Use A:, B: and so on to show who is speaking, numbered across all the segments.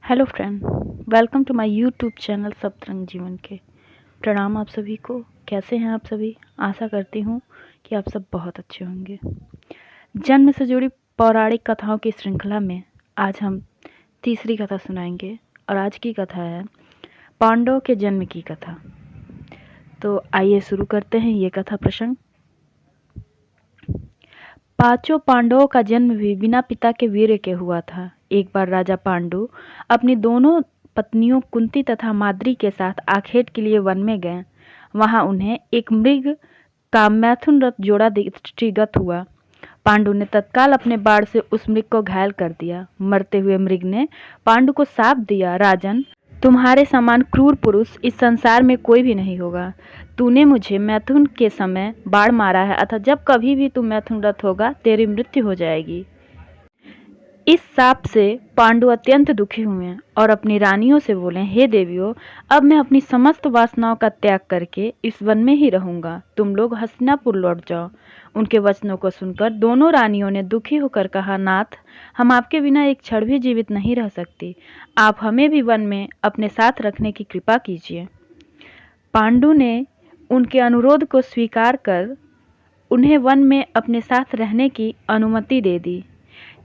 A: Hello friend, welcome to my YouTube channel Saptrang Jeevan के। प्रणाम आप सभी को। कैसे हैं आप सभी? आशा करती हूँ कि आप सब बहुत अच्छे होंगे। जन्म से जुड़ी पौराणिक कथाओं की श्रृंखला में आज हम तीसरी कथा सुनाएंगे और आज की कथा है पांडवों के जन्म की कथा। तो आइए शुरू करते हैं ये कथा प्रसंग। पांचों पांडवों का जन्म भी बिना पिता के वीर्य के हुआ था। एक बार राजा पांडु अपनी दोनों पत्नियों कुंती तथा माद्री के साथ आखेट के लिए वन में गए। वहां उन्हें एक मृग का मैथुनरत जोड़ा दृष्टिगत हुआ। पांडु ने तत्काल अपने बाण से उस मृग को घायल कर दिया। मरते हुए मृग ने पांडु को शाप दिया, राजन, तुम्हारे समान क्रूर पुरुष इस संसार में कोई भी नहीं होगा। तूने मुझे मैथुन के समय बाण मारा है, अतः जब कभी भी तू मैथुनरत होगा तेरी मृत्यु हो जाएगी। इस शाप से पांडु अत्यंत दुखी हुए और अपनी रानियों से बोले, हे देवियों, अब मैं अपनी समस्त वासनाओं का त्याग करके इस वन में ही रहूंगा। तुम लोग हस्तिनापुर लौट जाओ। उनके वचनों को सुनकर दोनों रानियों ने दुखी होकर कहा, नाथ, हम आपके बिना एक क्षण भी जीवित नहीं रह सकती। आप हमें भी वन में अपने साथ रखने की कृपा कीजिए। पांडु ने उनके अनुरोध को स्वीकार कर उन्हें वन में अपने साथ रहने की अनुमति दे दी।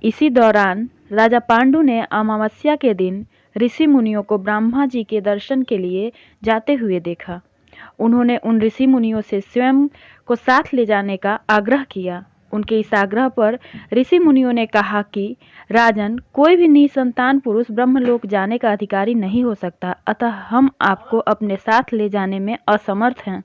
A: इसी दौरान राजा पांडु ने अमावस्या के दिन ऋषि मुनियों को ब्रह्मा जी के दर्शन के लिए जाते हुए देखा। उन्होंने उन ऋषि मुनियों से स्वयं को साथ ले जाने का आग्रह किया। उनके इस आग्रह पर ऋषि मुनियों ने कहा कि राजन, कोई भी निसंतान पुरुष ब्रह्मलोक जाने का अधिकारी नहीं हो सकता, अतः हम आपको अपने साथ ले जाने में असमर्थ हैं।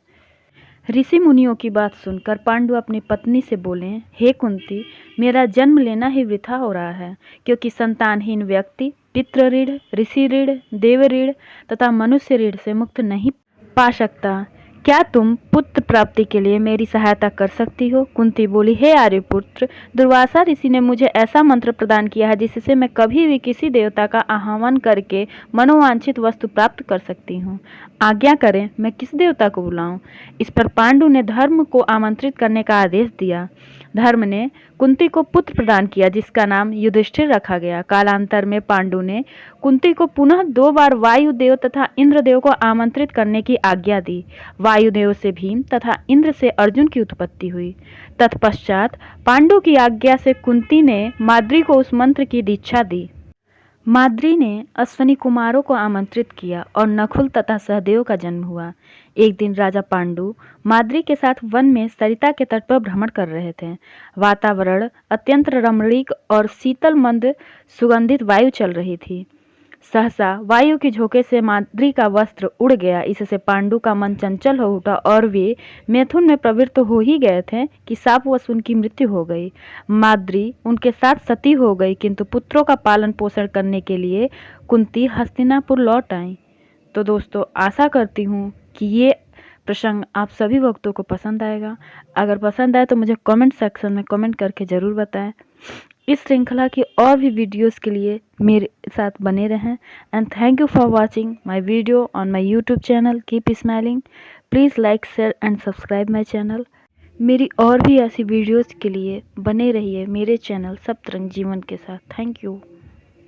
A: ऋषि मुनियों की बात सुनकर पांडु अपनी पत्नी से बोले, हे कुंती, मेरा जन्म लेना ही वृथा हो रहा है, क्योंकि संतानहीन व्यक्ति पितृ ऋण, ऋषि ऋण, देव ऋण तथा मनुष्य ऋण से मुक्त नहीं पा सकता। क्या तुम पुत्र प्राप्ति के लिए मेरी सहायता कर सकती हो? कुंती बोली, हे आर्यपुत्र, दुर्वासा ऋषि ने मुझे ऐसा मंत्र प्रदान किया है जिससे मैं कभी भी किसी देवता का आह्वान करके मनोवांछित वस्तु प्राप्त कर सकती हूँ। आज्ञा करें, मैं किस देवता को बुलाऊं? इस पर पांडु ने धर्म को आमंत्रित करने का आदेश दिया। धर्म ने कुंती को पुत्र प्रदान किया जिसका नाम युधिष्ठिर रखा गया। कालांतर में पांडु ने कुंती को पुनः 2 बार वायुदेव तथा इंद्रदेव को आमंत्रित करने की आज्ञा दी। वायुदेव से भीम तथा इंद्र से अर्जुन की उत्पत्ति हुई। तत्पश्चात पांडु की आज्ञा से कुंती ने माद्री को उस मंत्र की दीक्षा दी। माद्री ने अश्वनी कुमारों को आमंत्रित किया और नकुल तथा सहदेव का जन्म हुआ। एक दिन राजा पांडु माद्री के साथ वन में सरिता के तट पर भ्रमण कर रहे थे। वातावरण अत्यंत रमणीक और शीतल मंद सुगंधित वायु चल रही थी। सहसा वायु की झोंके से माद्री का वस्त्र उड़ गया। इससे पांडु का मन चंचल हो उठा और वे मैथुन में प्रवृत्त हो ही गए थे कि शापवश उनकी मृत्यु हो गई। माद्री उनके साथ सती हो गई, किंतु पुत्रों का पालन पोषण करने के लिए कुंती हस्तिनापुर लौट आई। तो दोस्तों, आशा करती हूँ कि ये प्रसंग आप सभी भक्तों को पसंद आएगा। अगर पसंद आए तो मुझे कमेंट सेक्शन में कमेंट करके ज़रूर बताएं। इस श्रृंखला की और भी वीडियोस के लिए मेरे साथ बने रहें। And thank you for watching my video on my YouTube channel. Keep smiling. Please like, share and subscribe my channel. मेरी और भी ऐसी वीडियोस के लिए बने रहिए मेरे चैनल सप्तरंग जीवन के साथ। Thank you.